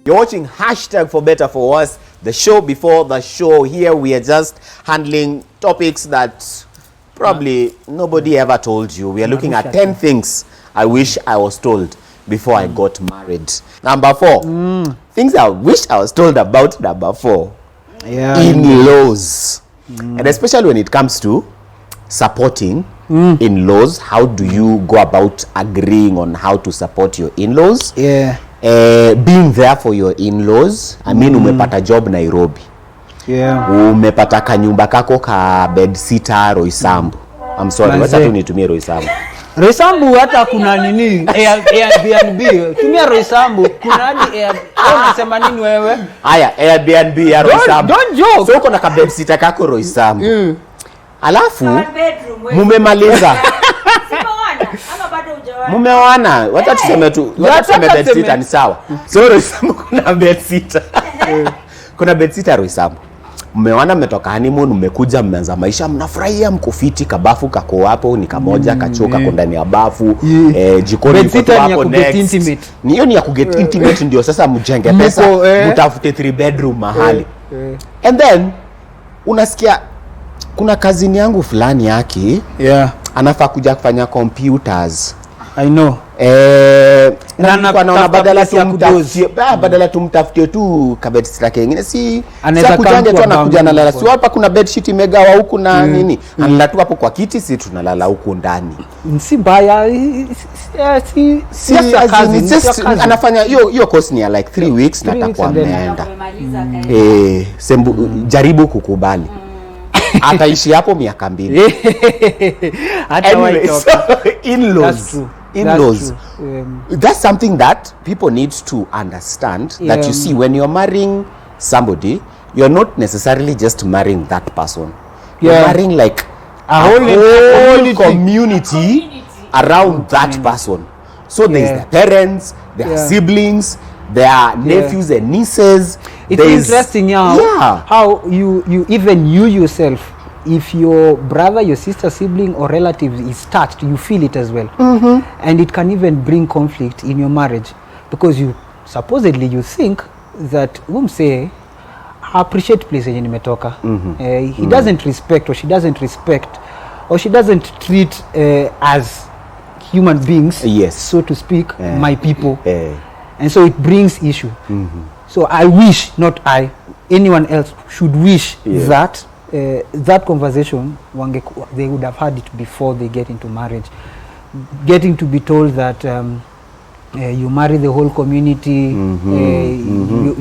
You're watching #ForBetterForWorse, the show before the show. Here we are just handling topics that probably nobody ever told you. We are looking at 10 things I wish I was told before I got married. Number 4, things I wish I was told about. Number 4, in-laws. And especially when it comes to supporting in-laws, how do you go about agreeing on how to support your in-laws? Being there for your in-laws. I mean, umepata job Nairobi. Umepata kanyumba kako ka bed sitter Roysambu. I'm sorry, wacha tu nitumie Roysambu. Roysambu hata kuna nini? Airbnb. Tumia Roysambu. Kuna hadi unasema nini wewe? Haya, Airbnb ya Roysambu. Don't joke. So uko na ka bed sitter kako Roysambu. Alafu mumemaliza. Mumewana, wacha tuseme tu, wacha tuseme bed sitter ni sawa. So Roysambu kuna bed sitter. Kuna bed sitter Roysambu. Mmewana, mmetoka honeymoon, mmekuja, mmeanza maisha, mnafurahia, mkofiti, kabafu kako hapo ni kamoja, kachoka kwa ndani ya bafu, jikoni mko hapo next. Ni hiyo ni ya kuget intimate, ndio sasa mjenge pesa, mtafute 3 bedroom mahali. And then unasikia kuna kazini yangu fulani yake anafaa kuja kufanya computers. I know. Naona badala tumtafutie tu kabed sitter kingine, si kujanja tu anakuja na lala. Si hapa kuna bed sheet imegawa huku na nini, analala tu hapo kwa kiti, si tunalala huku ndani. Si mbaya, si kazi, anafanya hiyo course ni like 3 weeks na atakuwa ameenda. Jaribu kukubali. Ataishi hapo miaka 2. Anyway, so in-laws. That's something that people need to understand, that you see, when you're marrying somebody, you're not necessarily just marrying that person. You're marrying like a whole community around that person. So there's the parents, there are siblings, there are nephews and nieces. It's interesting how you even you yourself, if your brother, your sister, sibling or relative is touched, you feel it as well. And it can even bring conflict in your marriage, because you supposedly you think that say appreciate place yenye nimetoka. He doesn't respect, or she doesn't respect, or she doesn't treat as human beings, so to speak, my people. And so it brings issue. So I wish, not I, anyone else should wish that that conversation, they would have had it before they get into marriage. Getting to be told that you marry the whole community,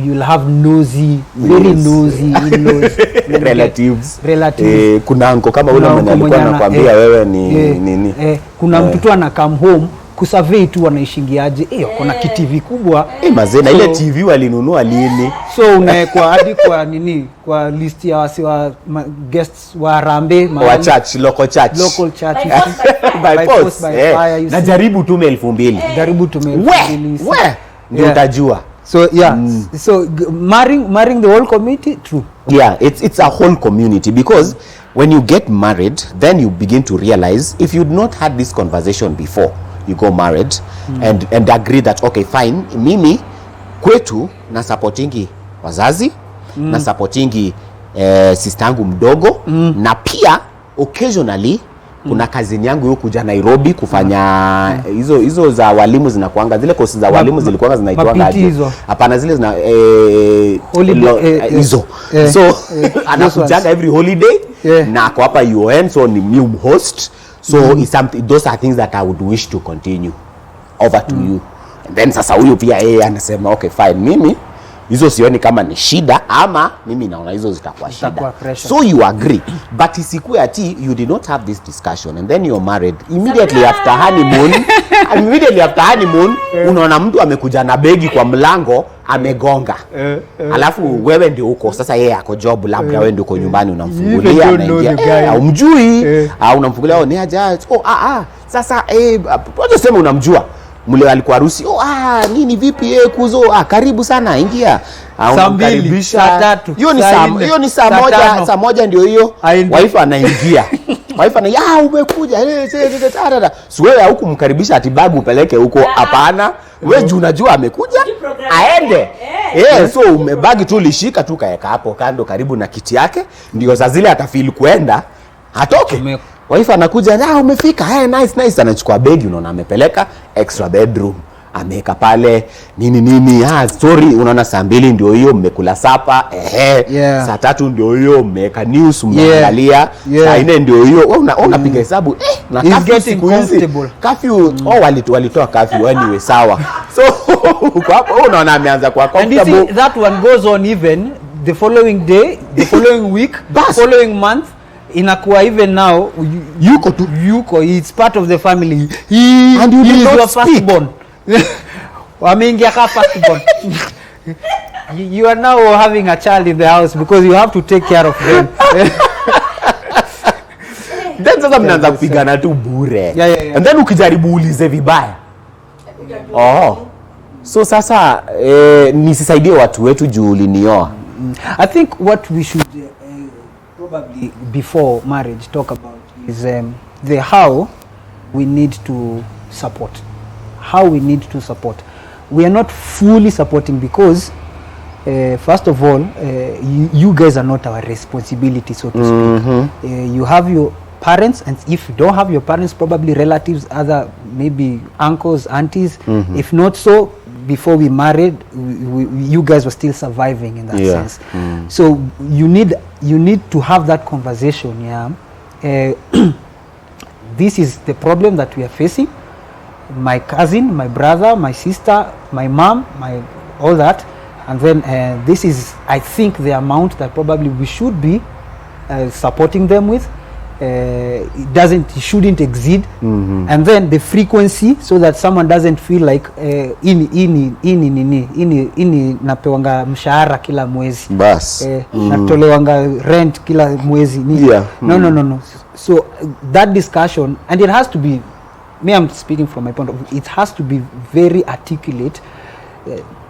you'll have very nosy in-laws, relatives. Kuna anko kama ule mwenye alikuwa anakuambia wewe ni nini. Kuna mtoto ana come home kusurvey tu wanaishingiaje. Kuna TV kubwa. Mazena ile TV walinunua lini? So unawekwa hadi kwa nini? Kwa list ya wasi wa guests wa Rambe, wa church, local church. By post. Na jaribu tume 2000. Jaribu tume 2000. Ndio utajua. So so marrying the whole community, true. It's a whole community, because when you get married, then you begin to realize, if you'd not had this conversation before you go married, and agree that okay fine, mimi kwetu na supportingi wazazi, na supportingi sistangu mdogo, na pia occasionally kuna kazini yangu yuko kuja Nairobi kufanya hizo za walimu, zinakuanga zile courses za walimu zilikuanga zinaitwanga hapana, zile zina hizo. So anakujanga every holiday na ako hapa UN, so ni new host. So it's something, those are things that I would wish to continue over to you. And then sasa huyo pia anasema okay fine, mimi hizo sioni kama ni shida, ama mimi naona hizo zitakuwa shida. So you agree, but isikuwe ati you did not have this discussion and then you're married immediately after honeymoon. Unaona mtu amekuja na begi kwa mlango amegonga, alafu wewe ndio uko sasa, yeye ako job, labda wewe ndio uko nyumbani, unamfungulia anaingia, au mjui au unamfungulia ni aje, sasa unajua sema unamjua mule alikuwa harusi, nini vipi kuzo, karibu sana, ingia, unamkaribisha. Hiyo ni saa moja ndio hiyo wife anaingia. Wife ana umekuja si wewe huku mkaribisha atibabu upeleke huko, hapana. Wewe unajua amekuja aende, So umebagi tu lishika tu kaeka hapo kando karibu na kiti yake, ndio saa zile atafeel kuenda atoke. Wife anakuja, umefika, nice, anachukua begi, unaona amepeleka extra bedroom, ameweka pale nini, sorry, unaona saa 2 ndio hiyo mmekula sapa, saa 3 ndio hiyo mmeweka news mnaangalia, saa 4 ndio hiyo, unapiga hesabu, na curfew siku hizi, curfew, walitoa curfew anyway, sawa. So uko hapo unaona ameanza kwa comfortable. And that one goes on even the following day, the following week, the following month. Inakuwa even now yuko it's part of the family. And you is your firstborn. Wameingia ka firstborn. You are now having a child in the house because you have to take care of them. Then sasa mnaanza kupigana tu bure. And then ukijaribu ulize vibaya. So sasa nisisaidie watu wetu juu ulinioa. I think what we should probably before marriage talk about is the how we need to support. How we need to support. We are not fully supporting because first of all, you guys are not our responsibility, so to speak. You have your parents, and if you don't have your parents, probably relatives, other maybe uncles, aunties. If not so, before we married, you guys were still surviving in that sense. So you need to have that conversation. This is the problem that we are facing. My cousin, my brother, my sister, my mom, all that, and then this is, I think, the amount that probably we should be supporting them with. It shouldn't exceed, and then the frequency, so that someone doesn't feel like ini napewanga mshahara kila mwezi, natolewanga rent kila mwezi. No. So that discussion, and it has to be, I'm speaking from my point of view, it has to be very articulate.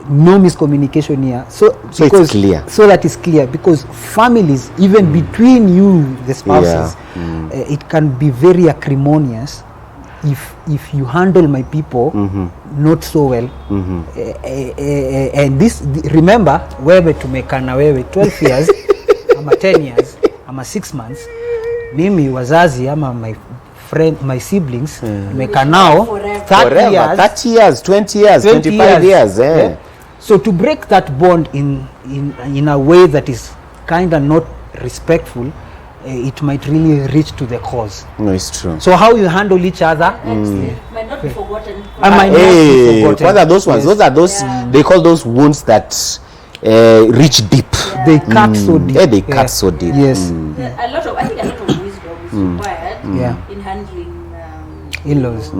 No miscommunication here, so it's clear, so that is clear, because families, even between you, the spouses, it can be very acrimonious if you handle my people not so well. And this, remember, wewe tumekana wewe 12 years ama 10 years ama 6 months, mimi wazazi ama my siblings tumekanao 30 years, 20 years, 25 years. So to break that bond in a way that is kind of not respectful, it might really reach to the cause. No, it's true. So how you handle each other might not be forgotten. Might not be forgotten. What are those ones? Those are those, they call those wounds that reach deep. They cut so deep. They cut so deep. Yes. I think a lot of wisdom is required in handling in-laws.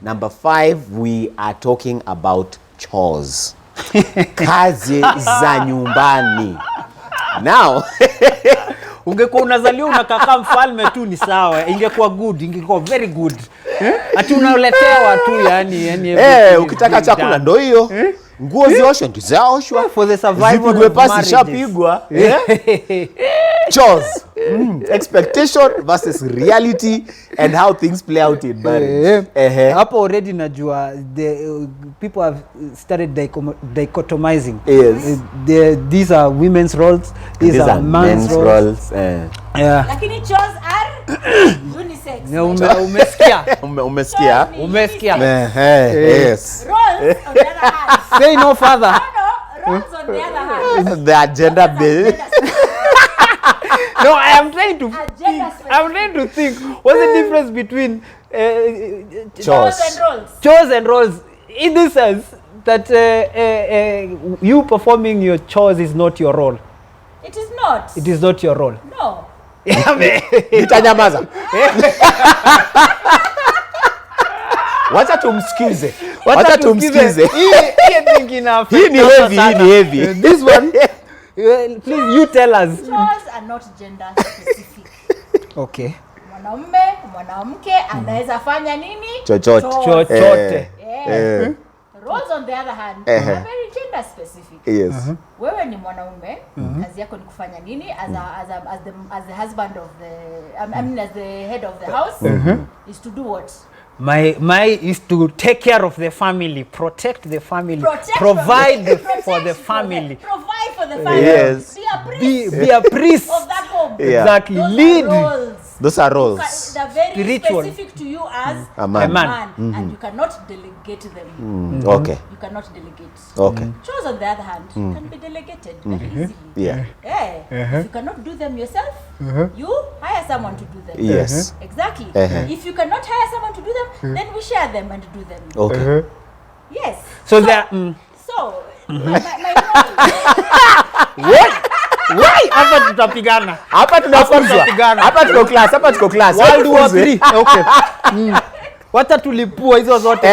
Number 5, we are talking about chores. Kazi za nyumbani. Now, ungekuwa unazaliwa unakaka mfalme tu ni sawa, ingekuwa good, ingekuwa very good. Ati unaletewa tu yani ukitaka chakula ndo hiyo. Nguo zioshwe ndizaoshwa, for the survival of pasi shapigwa. Chores. Expectation versus reality, and how things play out in marriage. Hapo already najua the people have started dichotomizing. Yes. These are women's roles, these are men's roles. Lakini chores are unisex. Umesikia? Yes. Roles on the other hand. Say no further. Roles on the other hand. The agenda bill. No, I'm trying to think. What's the difference between chores and roles? Chores and roles, in the sense that you performing your chores is not your role. It is not. It is not your role. No. Nitanyamaza. Wacha tumsikize. Hii ni heavy. This one, please you tell us. Chores are not gender specific. Okay. Mwanamke anaweza fanya nini? Chochote. Roles on the other hand are very gender specific. Yes. Wewe ni mwanaume, kazi yako ni kufanya nini as the husband of the as the head of the house is to do what? My is to take care of the family, protect the family, provide for the family. Provide for the family. Yes. Be a priest of that home. Yeah. Exactly. Those Lead. are roles. Those are roles. They're very Spiritual. specific to you as A man. and you cannot delegate them. Okay. You cannot delegate. Okay. Chores, on the other hand, can be delegated very easily. Yeah. If you cannot do them yourself, you hire someone to do them. Yes. Exactly. If you cannot hire someone to do them, then we share them and do them. Okay. Yes. So there. So, my Why? Hapa tutapigana. Hapa tunafunzwa. Hapa tuko class, hapa tuko class. World War 3. Okay. Wacha tulipua hizo zote.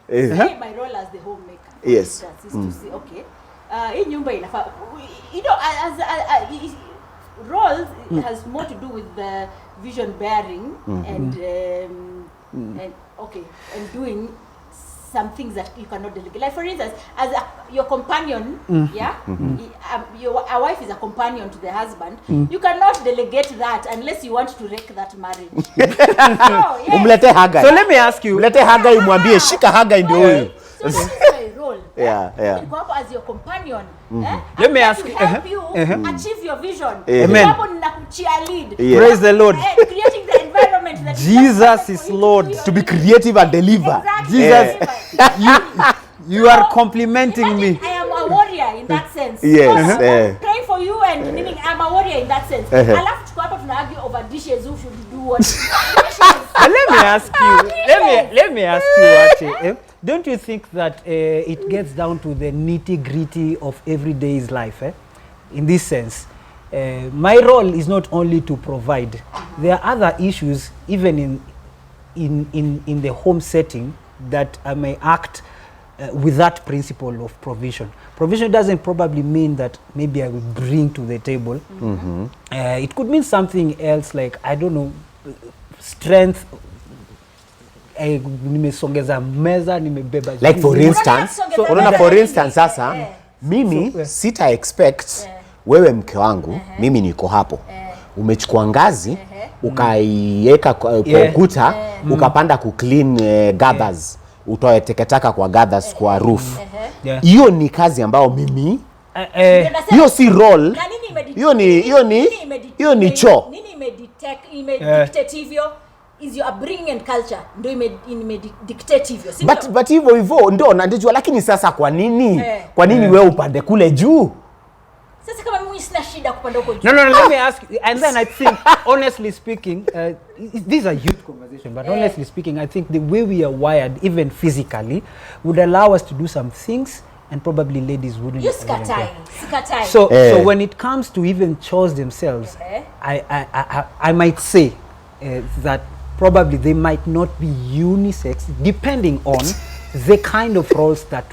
my role as the homemaker. Yes. Is to say, okay, hii nyumba inafaa, you know, roles has more to do with the vision bearing and doing some things that you cannot delegate. Like for instance, as your companion, a wife is a companion to the husband. You cannot delegate that unless you want to wreck that marriage. Umlete Hagai. So let me ask you. Umlete Hagai, mwambie shika Hagai ndio huyu. So that is my role. Yeah. You go up as your companion. Let me ask to you. help you achieve your vision. Amen. Yeah. Praise the Lord. Creating the environment that Jesus is Lord. To be creative and deliver. Exactly. Jesus, you are complimenting me. I am a warrior in that sense. Yes. So, praying for you and meaning I'm a warrior in that sense. Alafu tuko hapa tuna argue over dishes, who should do what. Let me ask you. Let me ask you, Ate. Don't you think that it gets down to the nitty-gritty of everyday's life? In this sense, my role is not only to provide. There are other issues, even in the home setting, that I may act with that principle of provision. Provision doesn't probably mean that maybe I will bring to the table. It could mean something else, like, I don't know, strength. Nimesongeza meza, nimebeba. Like for instance, sasa mimi sita expect wewe mke wangu, mimi niko hapo. Umechukua ngazi, ukaiweka kwa ukuta, ukapanda ku clean gathers, utoe teketaka kwa gathers kwa roof. Hiyo ni kazi ambayo mimi hiyo si role. Hiyo ni chore. Nini imedictate hivyo? Is your upbringing and culture ndio imedictate hivyo. But hivyo ndio najua, lakini sasa kwa nini wewe upande kule juu? Sasa kama mimi sina shida kupanda huko juu. No, let me ask you, and then I think honestly speaking, these are huge conversation, but honestly speaking, I think the way we are wired, even physically, would allow us to do some things and probably ladies wouldn't. You sikatai. So when it comes to even chores themselves, I might say that probably they might not be unisex, depending on the kind of roles that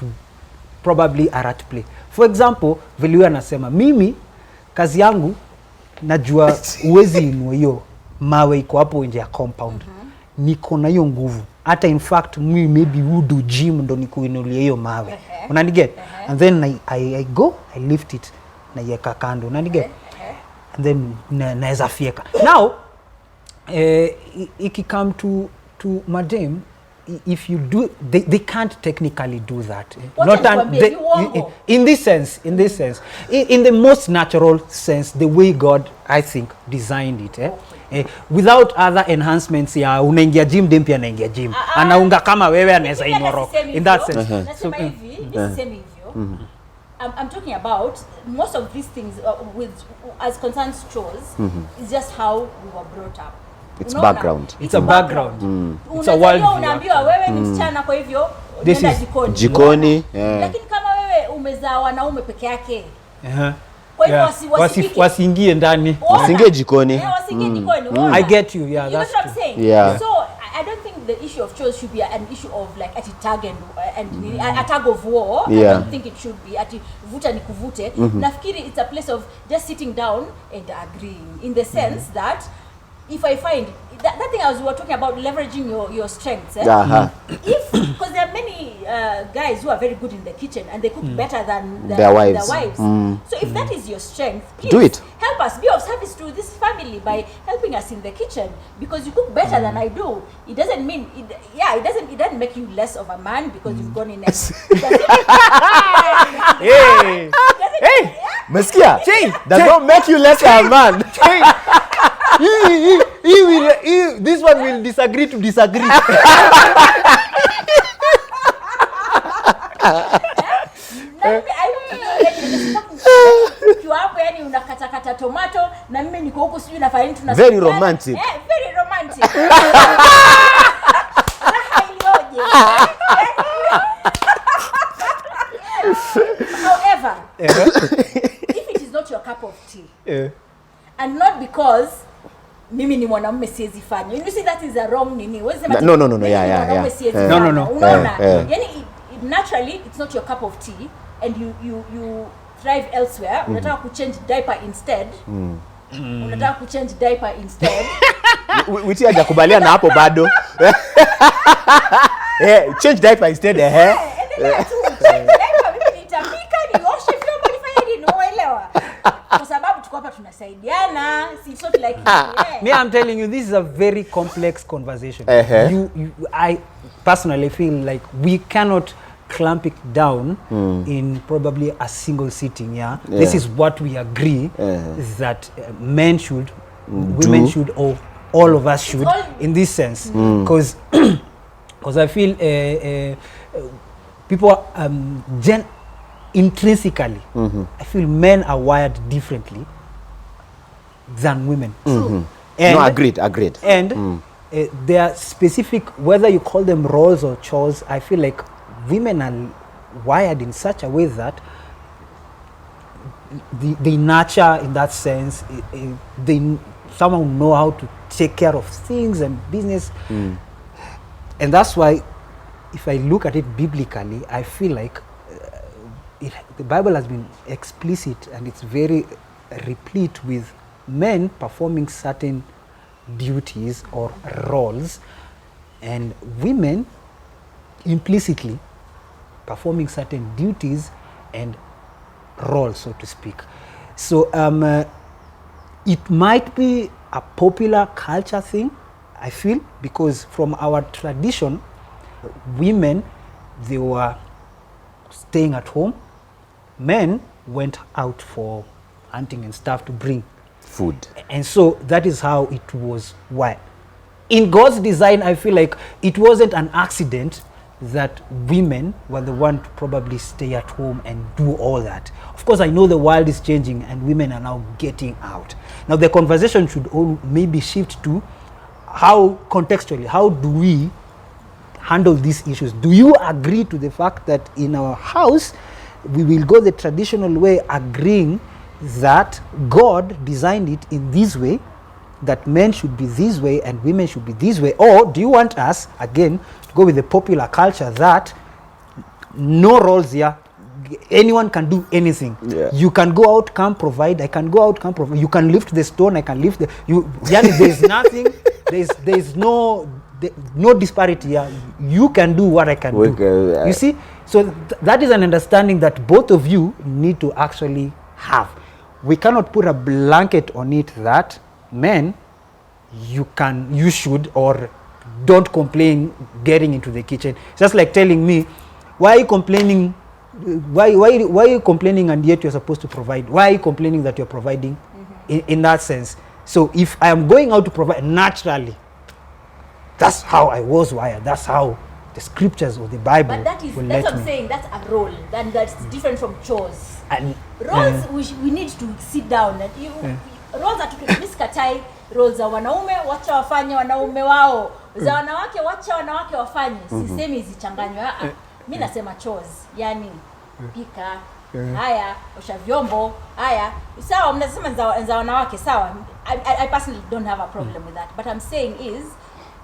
probably are at play. For example, vile anasema mimi kazi yangu najua uwezi inua hiyo mawe iko hapo nje ya compound. Niko na hiyo nguvu. Hata in fact mimi maybe would do gym ndo nikuinulie hiyo mawe. Unaniget? And then I go, I lift it na yeka kando. Unaniget? And then naeza fieka. Now it come to madam, if you do, they can't technically do that. In this sense, in the most natural sense, the way God, I think, designed it. Without other enhancements, ya unaingia gym, dem pia anaingia gym. Anaunga kama wewe anaweza inoro. In that sense. I'm talking about most of these things as concerns chores is just how we were brought up. It's background. It's a background. It's a world view. Unaambiwa wewe ni msichana, kwa hivyo nenda jikoni. Lakini kama wewe umezaa wanaume peke yake, kwa hivyo wasiingie ndani. Wasiingie jikoni. I get you. Yeah, that's what I'm saying. Yeah. So I don't think the issue of chores should be an issue of like at tag and a tag of war. I don't think it should be at vuta ni kuvute. Nafikiri it's a place of just sitting down and agreeing, in the sense that if I find that thing as we were talking about, leveraging your strengths, if because there are many guys who are very good in the kitchen and they cook better than their wives. So if that is your strength, please do it. Help us, be of service to this family by helping us in the kitchen because you cook better than I do. It doesn't mean it doesn't make you less of a man because you've gone in and Hey, Meskia, does not make you less of a man. This one will disagree to disagree. unakata tomato na mimi niko huko sijui nafanya nini tunasema very romantic. Very romantic. However, if it is not your cup of tea, and not because mimi ni mwanamume siwezi fanya. You see that is a wrong nini. No. Yeah. No. Unaona? Yani naturally it's not your cup of tea and you thrive elsewhere. Unataka kuchange diaper instead. Unataka kuchange diaper instead. Witi hajakubaliana hapo bado. Change diaper instead Change diaper mimi nitapika, nioshe vyombo, nifanye nini, unaelewa? Kwa sababu tuko hapa tunasaidiana. It's not like Me, I'm telling you, this is a very complex conversation. I personally feel like we cannot clamp it down in probably a single sitting. This is what we agree is that men should, women should, or all of us should, in this sense, because I feel people intrinsically, I feel men are wired differently than women. And, no, agreed. And there are specific, whether you call them roles or chores, I feel like women are wired in such a way that they nurture in that sense. They somehow know how to take care of things and business. And that's why, if I look at it biblically, I feel like the Bible has been explicit and it's very replete with men performing certain duties or roles and women implicitly performing certain duties and roles, so to speak. So it might be a popular culture thing, I feel, because from our tradition, women, they were staying at home. Men went out for hunting and stuff to bring food. And so that is how it was wired. In God's design, I feel like it wasn't an accident that women were the one to probably stay at home and do all that. Of course, I know the world is changing and women are now getting out. Now the conversation should maybe shift to how contextually, how do we handle these issues? Do you agree to the fact that in our house, we will go the traditional way, agreeing that God designed it in this way, that men should be this way and women should be this way? Or do you want us, again, to go with the popular culture that no roles here, anyone can do anything? You can go out, come provide, I can go out, come provide. You can lift the stone, I can lift the... there's nothing, there's no disparity here. You can do what I can do. You see? So that is an understanding that both of you need to actually have. We cannot put a blanket on it that men, you should, or don't complain getting into the kitchen. It's just like telling me, why are you complaining? Why are you complaining and yet you're supposed to provide? Why are you complaining that you're providing in that sense? So if I am going out to provide naturally, that's how I was wired. That's how the scriptures of the Bible but that's what I'm saying. That's a role. That's different from chores. And roles, we need to sit down. And roles are to miskatai. Roles za wanaume wacha wafanye wanaume wao. Za wanawake wacha wanawake wafanye. Sisemi zichanganywe. Mimi nasema chores. Yani pika, haya, osha vyombo, haya. Sawa, mnasema za wanawake, sawa. I personally don't have a problem with that. But I'm saying is,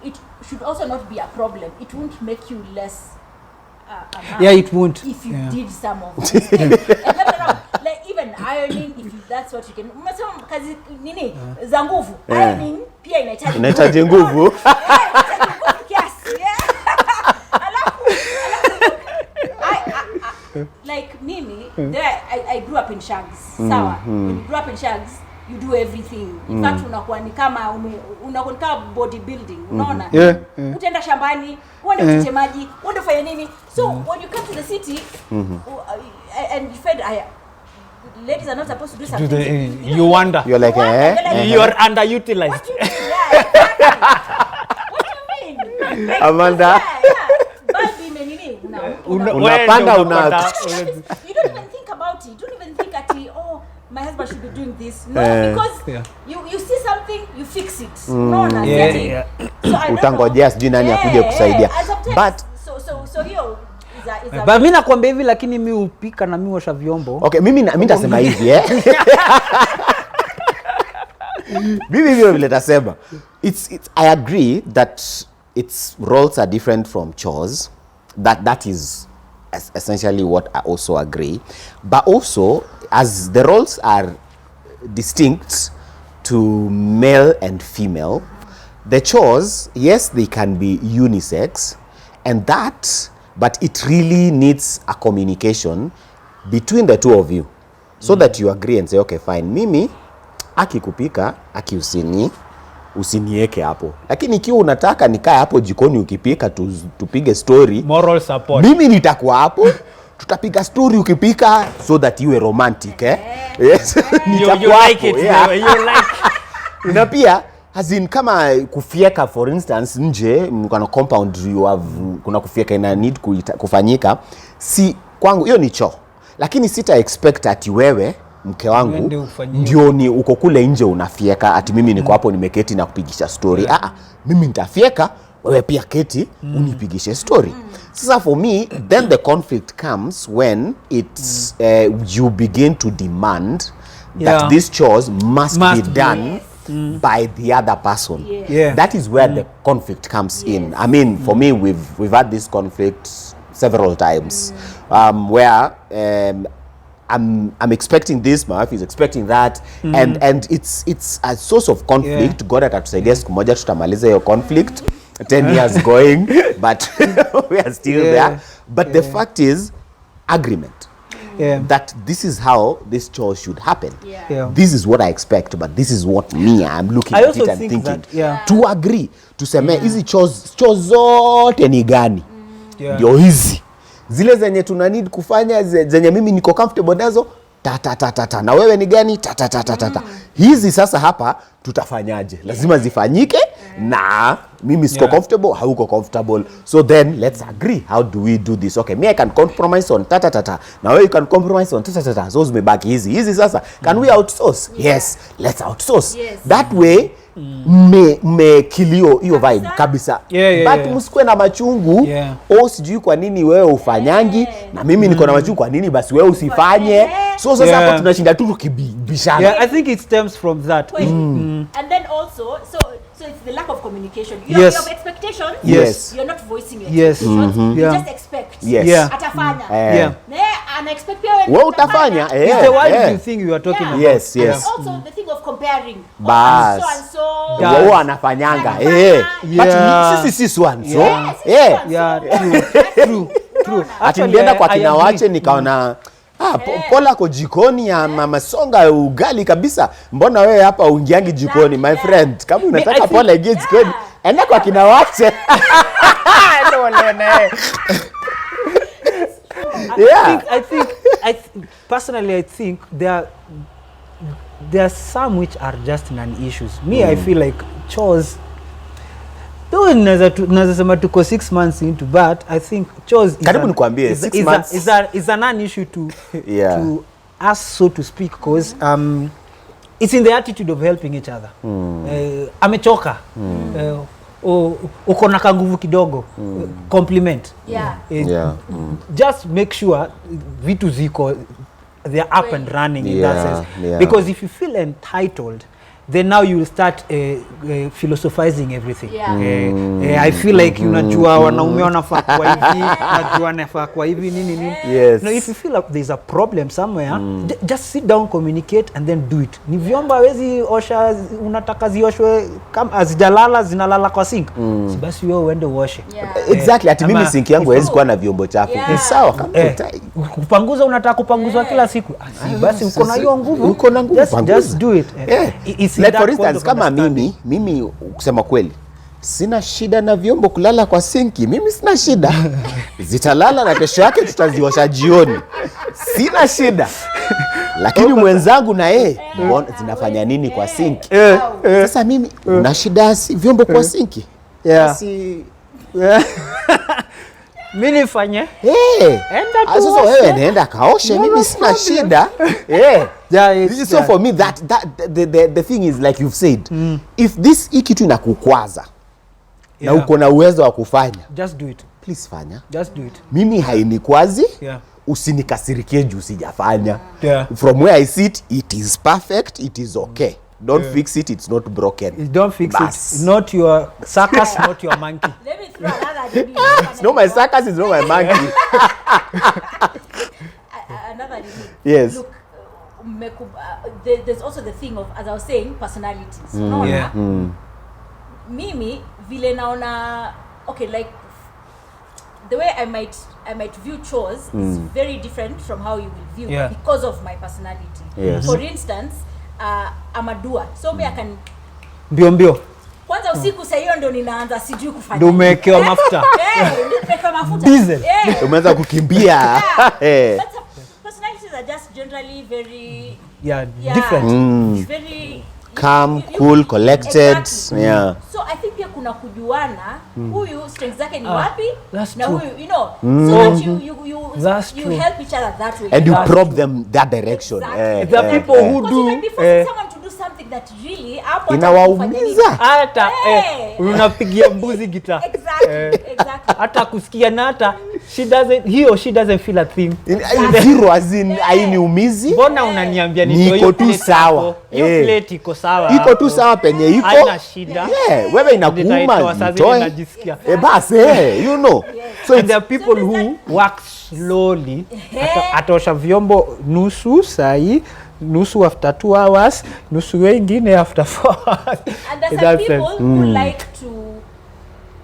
it should also not be a problem. It won't make you less a man. It won't. If you did some of these things. Like even ironing, if that's what you can. Umesema kazi nini za nguvu. Ironing pia inahitaji nguvu. Kiasi. Like mimi, I grew up in Shags. Sawa. When you grew up in Shags, you do everything. In fact unakuwa ni kama unakuwa ni kama bodybuilding, unaona? Utaenda shambani, uende kuchota maji, uende fanya nini? So when you come to the city and you find ladies are not supposed to do something. You wonder. You're like, You're underutilized. What do you mean? Like, Amanda. Unapanda you don't even think about it. You don't even think that my husband should be doing this. No, because you see something, you fix it. No, no, So utangojea sijui nani akuje kusaidia. But so hiyo but mimi nakwambia hivi, lakini mimi upika na mimi osha vyombo. Okay, mimi nitasema hivi Mimi vile nitasema I agree that its roles are different from chores. That is essentially what I also agree. But also, as the roles are distinct to male and female, the chores, yes, they can be unisex, but it really needs a communication between the two of you, so that you agree and say, okay, fine, mimi akikupika usinieke hapo, lakini ikiwa unataka nikae hapo jikoni ukipika tupige story, moral support, mimi nitakuwa hapo, tutapiga story ukipika, so that iwe romantic yes. You like it, you like na pia as in kama kufieka for instance nje mkana compound kuna kufieka ina need kufanyika, si kwangu hiyo ni chore, lakini sita expect ati wewe mke wangu ndio ni uko kule nje unafieka ati mimi niko hapo nimeketi na kupigisha story. Mimi nitafieka, wewe pia keti unipigishe story. Sasa for me, then the conflict comes when it's you begin to demand that these chores must be done by the other person. That is where the conflict comes in. I mean, for me, we've had this conflict several times where I'm expecting this, my wife is expecting that, and it's a source of conflict. God atatusaidia siku moja tutamaliza hiyo conflict. 10 years going, but we are still there. But the fact is, agreement. That this is how this chore should happen. This is what I expect, but this is what I'm looking at it and thinking. That, to agree, tuseme hizi chores zote ni gani? Ndio hizi. Zile zenye tuna need kufanya, zenye mimi niko comfortable nazo, na wewe ni gani? Hizi sasa hapa tutafanyaje? Lazima zifanyike, na mimi siko comfortable, hauko comfortable. So then let's agree, how do we do this? Okay, me I can compromise on na wewe you can compromise on so zimebaki hizi sasa. Can we outsource? Yes, let's outsource. That way kilio hiyo vibe kabisa. But msikwe na machungu. Sijui kwa nini wewe ufanyangi na mimi niko na machungu, kwa nini basi wewe usifanye? So sasa hapo tunashinda tu tukibishana. I think it stems from that. And then also so it's the lack of communication. You have expectations. You're not voicing your expectations. You just expect. Atafanya. Ana expect wewe utafanya. It's the why you think you are talking about. Yes. Also the thing of comparing. Bas. So wao anafanyanga. But sisi so and so. True. Ati nilienda kwa kina wache nikaona Pola ko jikoni ya mama songa ugali kabisa. Mbona wewe hapa ungiangi jikoni my friend? Kama unataka Pola ingie jikoni, enda kwa kina wache. Personally I think there are some which are just non-issues. Me I feel like chores, though naweza sema tuko 6 months into, but I think chores karibu nikwambie 6 months is a non-issue to us, so to speak, because it's in the attitude of helping each other. Amechoka, uko na kanguvu kidogo, compliment. Just make sure vitu ziko, they are up and running in that sense. Because if you feel entitled then now you will start philosophizing everything. I feel like unajua wanaume wanafaa kwa hivi, unajua wanafaa kwa hivi nini. Yes. Now if you feel like there's a problem somewhere, just sit down, communicate and then do it. Ni vyombo hawezi osha, unataka zioshwe kama hazijalala zinalala kwa sink. Si basi wewe uende uoshe. Exactly. Ati mimi sink yangu haiwezi kuwa na vyombo chafu. Ni sawa kama kupanguza unataka kupanguzwa kila siku. Si basi uko na hiyo nguvu. Uko na nguvu. Just do it. Like for instance kama mimi kusema kweli sina shida na vyombo kulala kwa sinki. Mimi sina shida. Zitalala na kesho yake tutaziosha jioni. Sina shida. Lakini mwenzangu na mbona zinafanya nini kwa sinki? Sasa mimi na shida si vyombo kwa sinki. Basi mimi nifanye enda tu sasa wewe nenda kaoshe, mimi sina shida. So for me that the thing is like you've said, if this kitu inakukwaza na uko na uwezo wa kufanya, just do it. Please fanya. Just do it. Mimi hainikwazi. Usinikasirikie juu sijafanya. From where I sit, it is perfect, it is okay. Don't fix it, it's not broken. Don't fix it. Not your circus, not your monkey. Let me throw another It's not my circus, it's not my monkey. Another yes. Look, there's also the thing of, as I was saying, personalities. Mimi vile naona, okay, like the way I might view chores is very different from how you will view because of my personality. For instance, I'm a doer, so me I can mbio kwanza usiku saa hiyo ndo ninaanza sijui kufanya ndio umewekewa mafuta nimewekewa mafuta diesel umeanza kukimbia but personalities are just generally very different, very calm, cool, collected. Exactly. So I think pia kuna kujuana huyu strengths zake ni wapi na true. huyu, you know, so that you help each other that way and you prop them that direction. There are people who do someone to do something that really inawaumiza hata unapigia mbuzi gitaa exactly hata kusikia na hata she doesn't feel a thing. Zero as in hainiumizi. Mbona unaniambia niko tu sawa? Hiyo plate iko sawa. Iko tu sawa penye iko. Haina shida. Wewe inakuuma nitoe. Najisikia. Basi you know. So there are people who work slowly. Atosha vyombo nusu sahi, nusu after 2 hours, nusu wengine after 4 hours. And there's some people who like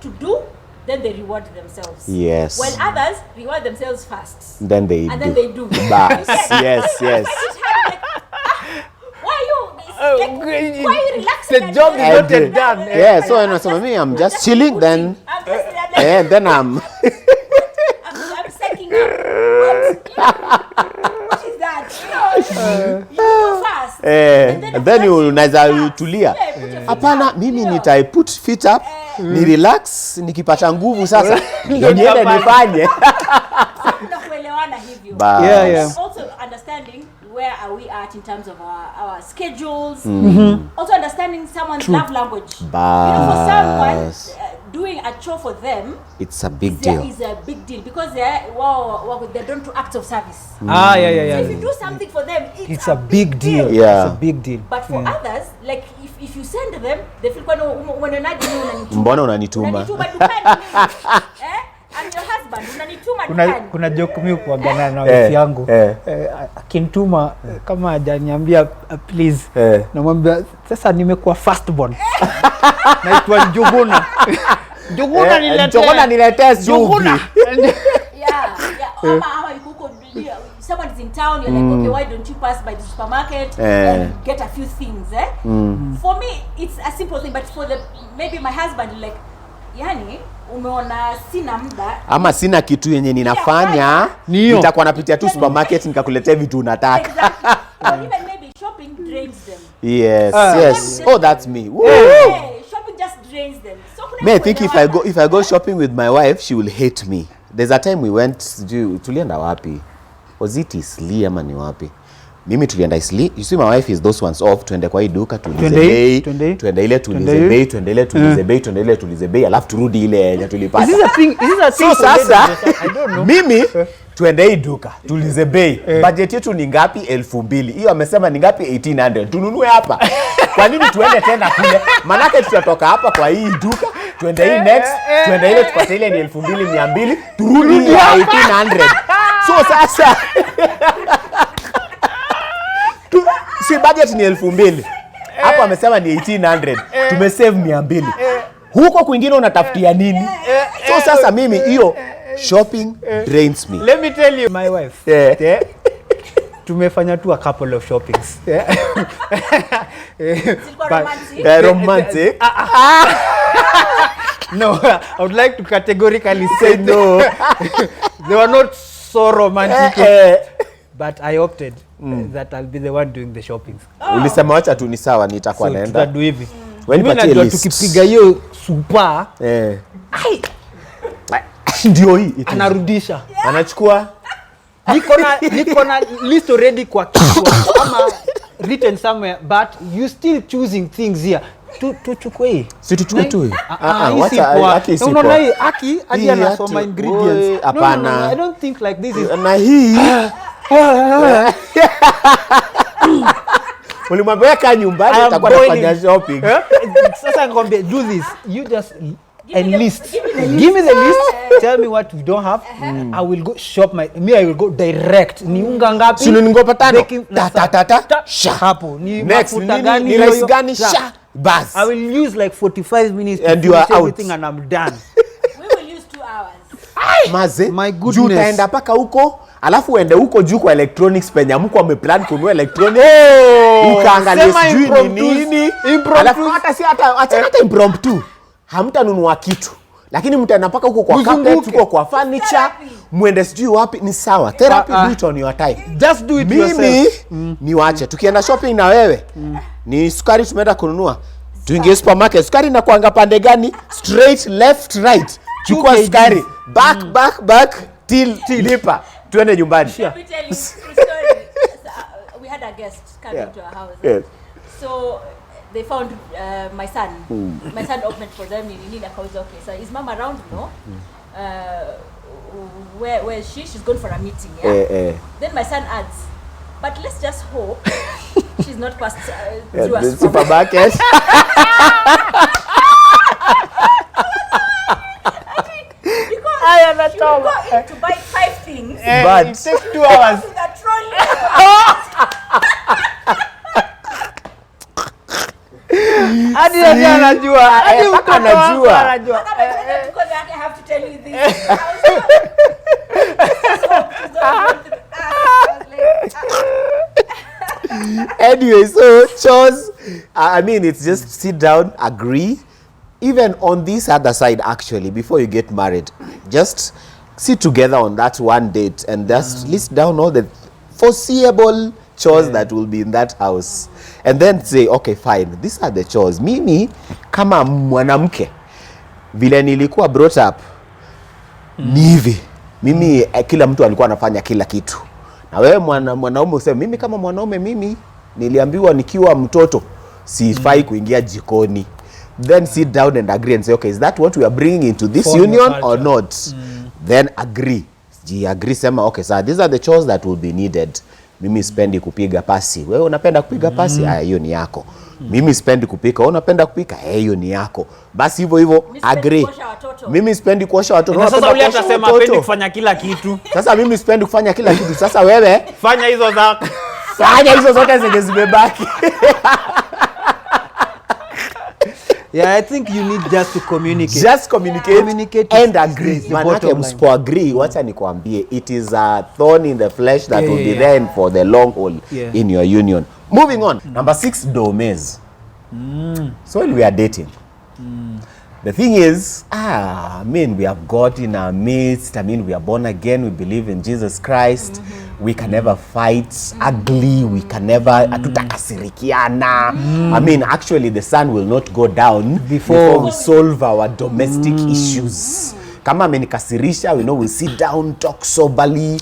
to do, then they reward themselves. Yes. While others reward themselves first. Then they do. Bas. yes. Why you relaxing? The job is not yet done. Yeah, so anasema mimi I'm just chilling then. And then I'm sucking up. What is that? You go fast. And then you unaweza tulia. Hapana, mimi nitai put feet up, ni relax, nikipata nguvu sasa. Ndio niende nifanye. Tunakuelewana hivyo. Also understanding where are we at in terms of our schedules. Also understanding someone's love language. You know, for someone doing a chore for them, it's a big deal. It's a big deal because they're done to acts of service. So if you do something for them, it's a big deal. It's a big deal. But for others, like if you send them, they feel kwani unaonaje mimi unanituma. Mbona unanituma? Unanituma dukani mimi. I'm your husband, unanituma dukani. Kuna joke mimi kuagana na wife yangu. Akinituma kama hajaniambia please. Namwambia sasa nimekuwa first born. Naitwa Njuguna. Njuguna niletee supu. Ama yuko someone is in town, you're like, okay, why don't you pass by the supermarket and get a few things, For me, it's a simple thing, but for maybe my husband, like, yani, umeona sina muda ama sina kitu yenye ninafanya, nitakuwa napitia tu supermarket nikakuletea vitu unataka. Exactly. Or even maybe shopping drains them. Yes. Oh, that's me. Shopping just drains them. So I think if I go shopping with my wife, she will hate me. There's a time we went tulienda wapi? Was it Isli ama ni wapi? Mimi tulienda Isli. You see my wife is those ones off. Tuende kwa hii duka tulize bei. Tuende ile tulize bei. Alafu turudi ile yenye tulipata. Is this a thing? So sasa I don't know. mimi tuende hii duka tulize bei. Budget yetu ni ngapi? 2,000. Hiyo amesema ni ngapi? 1,800. Tununue hapa. Kwa nini tuende tena kule? Manake tutatoka hapa kwa hii duka, tuende hii next, tuende ile tupate ile ni 2,200, turudi ya 1,800. So sasa si budget ni 2,000. Hapo amesema ni 1,800. Tumesave 200. Huko kwingine unatafutia nini? So sasa mimi hiyo shopping drains me. Let me tell you, my wife. Yeah. Tumefanya tu a couple of shoppings. Romantic. No, I would like to categorically say no. They were not so romantic. But I opted that I'll be the one doing the shoppings. Ulisema wacha tu ni sawa nitakuwa naenda. Tutadu hivi. Mimi najua tukipiga hiyo super. Ndio hii. Anarudisha. Anachukua. Niko na list already kwa kichwa ama written somewhere, but you still choosing things here. Tuchukue hii. Si tuchukue tu. Wacha aki sipo. Unaona hii aki hadi anasoma ingredients. Hapana. No, I don't think like this is. Na hii. Ulimwambia kaa nyumbani utakuwa unafanya shopping. Sasa ngombe do this. You just enlist. Give me the list. Tell me what we don't have. I will go shop I will go direct. Ni unga ngapi? Sino ningopa tano. Hapo. Ni mafuta gani? Ni rice gani? Sha. Bas. I will use like 45 minutes and to finish everything and I'm done. We will use 2 hours. Maze. My goodness. Utaenda paka huko. Alafu uende huko juu kwa electronics penye mko ameplan kununua electronics. Ukaangalia sijui ni nini. Alafu hata impromptu. Hamtanunua kitu. Lakini mtaenda paka huko kwa carpet, huko kwa furniture, muende sijui wapi ni sawa. Therapy do it on your time. Just do it yourself. Mimi niwache. Tukienda shopping na wewe, ni sukari tumeenda kununua. Tuingie supermarket. Sukari na kuanga pande gani? Straight, left, right. Chukua sukari. Back till lipa. Tuende nyumbani. Let me tell you a story. We had a guest coming to our house. Yes. So they found my son. My son opened for them in akauza. Okay, so is mom around? No. Where is she? She's gone for a meeting. Yeah. Then my son adds, but let's just hope she's not passed through a supermarket. I am at home to buy 5 things. But it takes 2 hours. Hadi anajua. Hadi anajua. Because I have to tell you this. Anyway, so chores, I mean, it's just sit down, agree. Even on this other side, actually, before you get married, just sit together on that one date and just list down all the foreseeable chores that will be in that house. And then say, okay, fine, these are the chores. Mimi, kama mwanamke, vile nilikuwa brought up, ni hivi. Mimi, kila mtu alikuwa anafanya kila kitu. Na wewe mwanaume useme, mimi kama mwanaume, mimi niliambiwa nikiwa mtoto, sifai kuingia jikoni. Then sit down and agree and say, okay, is that what we are bringing into this union or not? Then agree. Agree, sema, okay, sir, these are the chores that will be needed. Mimi sipendi kupiga pasi. Wewe unapenda kupiga pasi? Haya, hiyo ni yako. Mimi sipendi kupika. Wewe unapenda kupika? Hiyo ni yako. Basi hivyo agree. Mimi sipendi kuosha watoto. Na sasa ule atasema hapendi kufanya kila kitu. Sasa mimi sipendi kufanya kila kitu. Sasa wewe fanya hizo zako. Fanya hizo zote zenye zimebaki. Yeah, I think you need just to communicate. Just communicate and agree. Manake msipo agree, wacha nikwambie, it is a thorn in the flesh that will be there for the long haul in your union. Moving on. Number 6, domes. So when we are dating, the thing is, I mean, we have God in our midst. I mean, we are born again. We believe in Jesus Christ. We can never fight ugly. We can never hatutakasirikiana. I mean, actually, the sun will not go down before we solve our domestic issues. kama amenikasirisha, we sit down, talk soberly,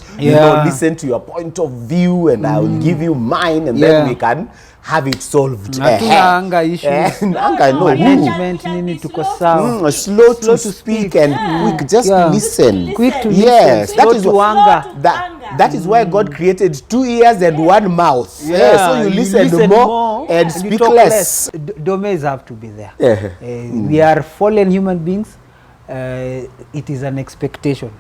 listen to your point of view, and I will give you mine, and then we can have it solved. Hatuna anger issues. Management nini tuko sawa. Slow to speak and quick, just listen. Quick to listen. Slow to anger. That is why God created 2 ears and 1 mouth. So you listen more and speak less. Domains have to be there. We are fallen human beings. It is an expectation.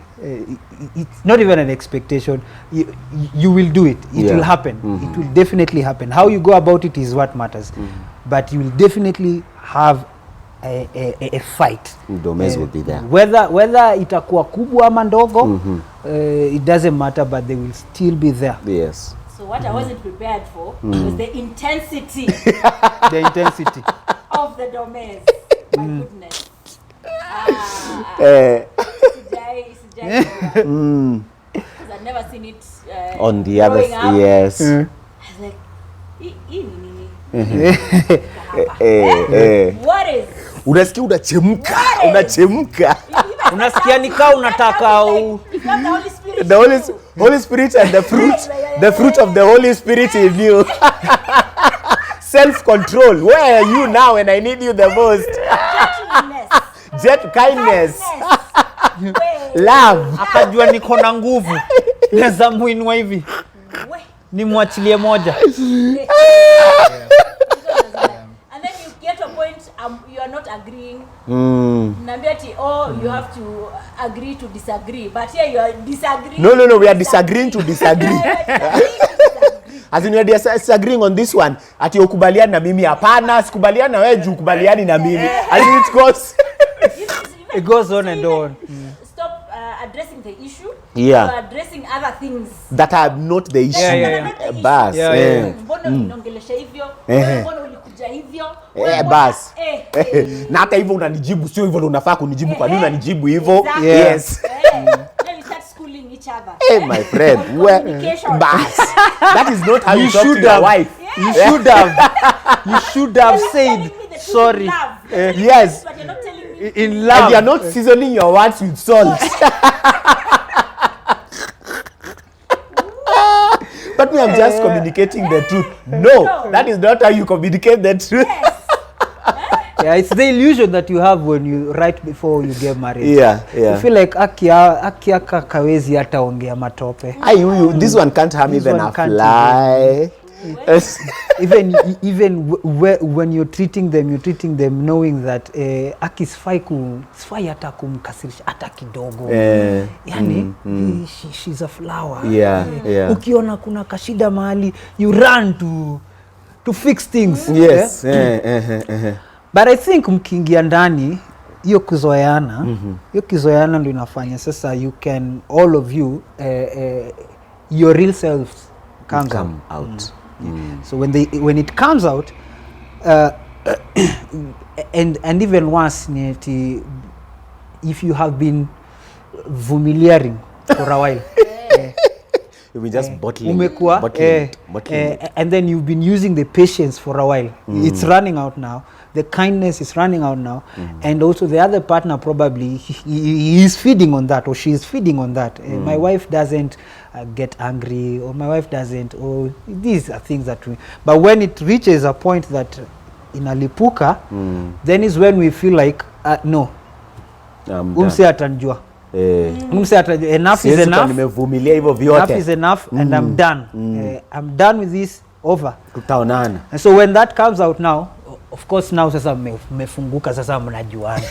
It's not even an expectation. You will do it. It will happen. It will definitely happen. How you go about it is what matters. But you will definitely have a fight. Domains will be there. Whether itakuwa kubwa ama ndogo, it doesn't matter, but they will still be there. Yes. So what I wasn't prepared for was the intensity. The intensity of the domains. My goodness. Because I've never seen it on the other up. Yes. I was like, what is? Unasikia unachemka. Unasikia nikaa unataka the Holy Spirit and the fruit of the Holy Spirit in you. Self-control. Where are you now when I need you the most? Kindness. Love. Akajua niko na nguvu. Naweza muinua hivi. Nimwachilie moja. And then you get to a point you are not agreeing. You have to agree to disagree. But here you are disagreeing. No, we are disagreeing to disagree. As in, we are disagreeing on this one. Ati ukubaliani na mimi hapana, sikubaliani na wewe, ukubaliani na mimi. As in, it goes on and on. Stop addressing the issue. You are addressing other things that are not the issue. Bas. Mbona uniongelesha hivyo? Mbona ulikuja hivyo? Bas. Na hata hivyo unanijibu sio hivyo unafaa kunijibu, kwa nini unanijibu hivyo? Yes. Then you start schooling each other. Hey my friend, bas. That is not how you talk to your wife. You should have said sorry. Yes. But you're not telling me in love. And you are not seasoning your words with salt. But me, I'm just communicating the truth. No, that is not how you communicate the truth. Yeah, it's the illusion that you have when you right before you get married. Yeah. You feel like aki kawezi hata ongea matope. This one can't harm even a fly. even when you're treating them knowing that aki sifai hata kumkasirisha hata kidogo. Yani she's a flower. Yeah. Ukiona kuna kashida mahali, you run to fix things. Yes. But I think mkiingia ndani hiyo kuzoeana, ndio inafanya sasa you can all of you your real selves come out. So when it comes out and even worse if you have been vumiliaring for a while. We just bottling it. And then you've been using the patience for a while. It's running out now. The kindness is running out now. And also the other partner probably he is feeding on that, or she is feeding on that. My wife doesn't get angry, or my wife doesn't, or these are things that we, but when it reaches a point that inalipuka, then is when we feel like no, umse atanjua. Enough is enough. Enough is enough, and I'm done. I'm done with this. Over. Tutaonana. And so when that comes out now, of course now sasa mmefunguka, sasa mnajuana.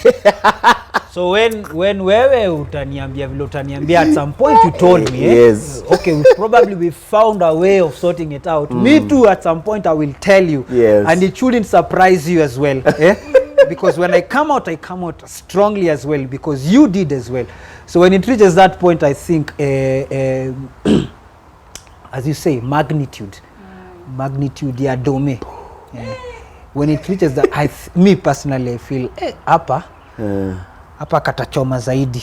So when wewe utaniambia vile utaniambia, at some point you told me, yes. Okay, we found a way of sorting it out. Me too, at some point I will tell you. Yes. And it shouldn't surprise you as well. Because when I come out strongly as well, because you did as well. So when it reaches that point, I think, as you say, magnitude ya dome. When it reaches that, me personally, I feel, hapa katachoma zaidi.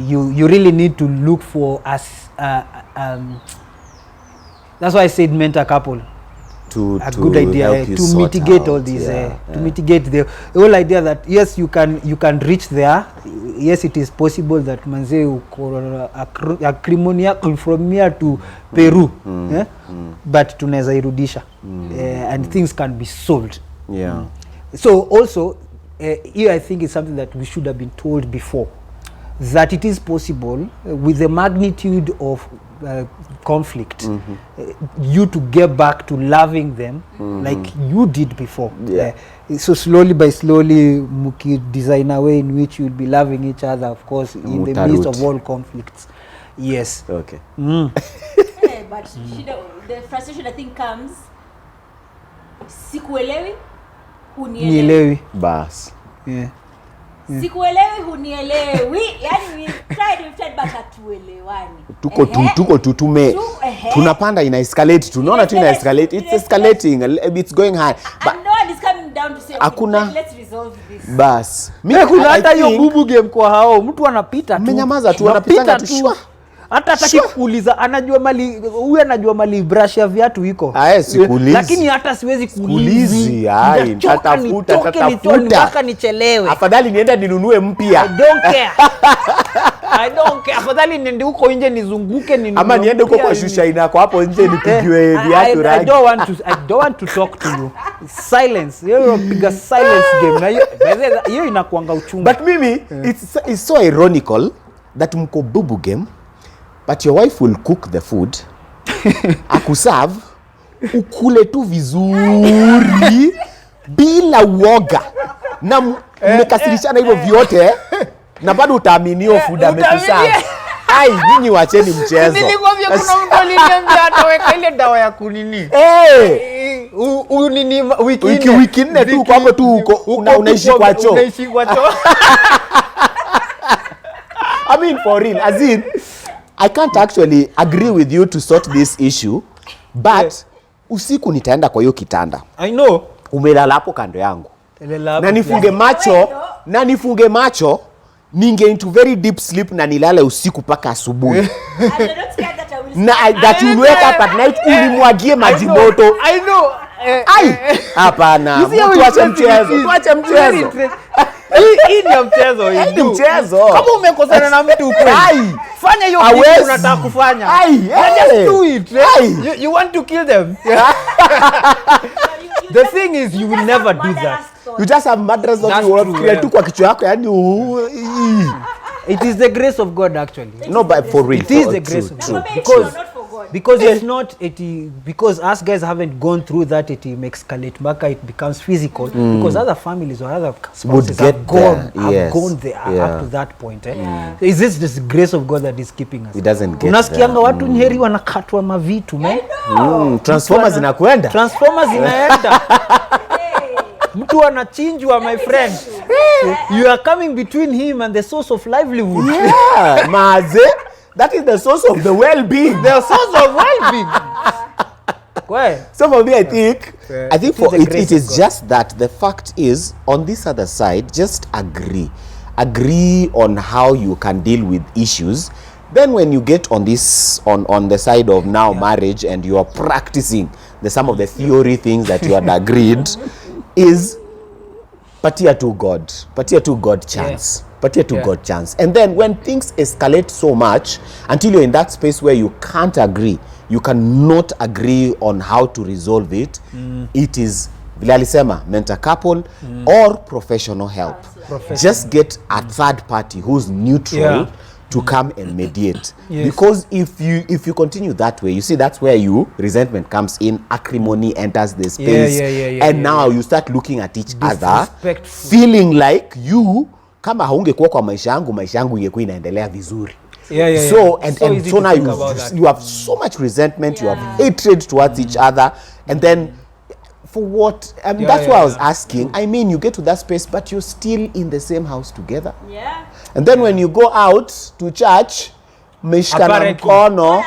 You really need to look for that's why I said mentor couple. a good idea to mitigate all these to mitigate the whole idea that yes, you can reach there. Yes, it is possible that manze uko acrimonia from here to Peru, but tunaweza irudisha and things can be solved. So also here I think it's something that we should have been told before, that it is possible with the magnitude of conflict, you to get back to loving them like you did before. So slowly by slowly, muki design a way in which you'll be loving each other, of course, in the midst of all conflicts. Yes. Okay. But the frustration I think comes, sikuelewi, unielewi. Bas. Sikuelewi, hunielewi. Yani we've tried but hatuelewani. Tuko tunapanda ina escalate, tunaona tu ina escalate, it's escalating, it's going high, but no one is coming down to say let's resolve this. Bas mimi kuna hata hiyo bubu game kwa hao mtu anapita tu, menyamaza tu, anapita tu shwa, hata hataki kuuliza, anajua mali huyu, anajua mali brush ya viatu iko, sikuulizi, lakini hata siwezi kuulizi, tatafuta mpaka nichelewe, afadhali nienda ninunue mpya. I don't care. Afadhali niende huko nje nizunguke ama niende huko kwa shusha inako hapo nje nipigiwe viatu rangi. I don't want to talk to you. Silence. You're a bigger silence game. Na hiyo inakuanga uchungu. But mimi it's so ironical that mko bubu game, but your wife will cook the food akuserve, ukule tu vizuri bila uoga, na mmekasirishana hivyo vyote na bado utaaminiwa food amekuserve. Ai, nyinyi wacheni mchezo. Nilikwambia kuna mtu aliniambia ataweka ile dawa ya kunini. Nini wiki nne tu kwa hapo tu unaishi kwa choo. I mean for real, as in I can't actually agree with you to sort this issue, but usiku nitaenda kwa hiyo kitanda. I know. Umelala hapo kando yangu. Na nifunge macho, ninge into very deep sleep na nilale usiku paka asubuhi. That you wake up at night ulimwagie maji moto. I know. Hapana, tuache mchezo. Hii ni mchezo hii. Mchezo. Kama umekosana na mtu ukweli, fanya hiyo kitu unataka kufanya. Just do it. You want to kill them. The thing is you will never do that. You just have matters of you tu kwa kichwa yako, yani it is the grace of God actually. No, but for real. It is the grace of God. Because it's not because us guys haven't gone through that, it makes escalate back, it becomes physical, because other families or other spouses have gone there up to that point. Is this the grace of God that is keeping us? It doesn't get there. Unasikianga watu Nyeri wanakatwa mavitu, man. Transformers zinakwenda. Mtu anachinjwa, my friend. You are coming between him and the source of livelihood. Yeah, maze. That is the source of the well-being. The source of well-being. So for me, I think for it is just that the fact is, on this other side, just agree on how you can deal with issues. Then when you get on this on the side of now marriage and you are practicing some of the theory things that you had agreed, is patia to God chance. Patia to God chance. And then when things escalate so much until you're in that space where you can't agree, you cannot agree on how to resolve it, it is vile alisema mentor couple or professional help. Just get a third party who's neutral to come and mediate. Because if you continue that way, you see that's where resentment comes in, acrimony enters the space, now you start looking at each other feeling like you kama haungekuwa kwa maisha yangu ingekuwa inaendelea vizuri. So now you have so much resentment, you have hatred towards each other, and then for what? That's why I was asking. I mean, you get to that space, but you're still in the same house together. And then when you go out to church, mmeshikana mkono,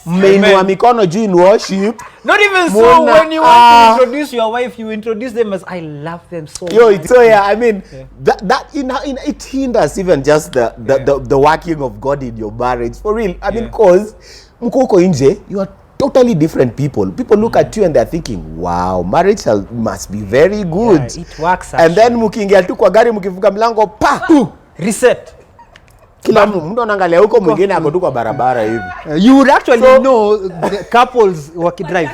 mmeinua mikono juu in worship. Not even so when you want to introduce your wife, you introduce them as I love them so much. So I mean, that it hinders even just the working of God in your marriage. For real. I mean, because mko huko nje, you are totally different people. People look at you and they're thinking, wow, marriage must be very good. Yeah, it works and then mkiingia tu kwa gari mkifunga mlango pa reset. Kila mtu anaangalia huko, mwingine ako tu kwa barabara hivi. You would actually know the couples wakidrive.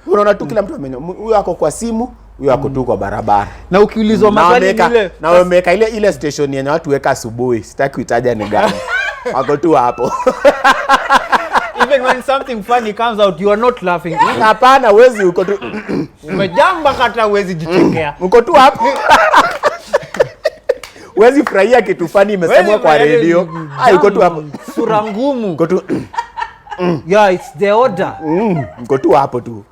Unaona tu kila mtu huyo ako kwa simu, huyo ako tu kwa barabara. Na ukiulizwa maswali ile na wameka ile station yenye watu weka asubuhi, sitaki kuitaja ni gani. Wako tu hapo. Even when something funny comes out, you are not laughing. Hapana, wezi uko tu umejamba hata wezi jichekea. Uko tu hapo. Wezi furahia kitu funny imesemwa kwa radio. Uko tu hapo. Sura ngumu. Uko tu Yeah, it's the order. Uko tu hapo tu.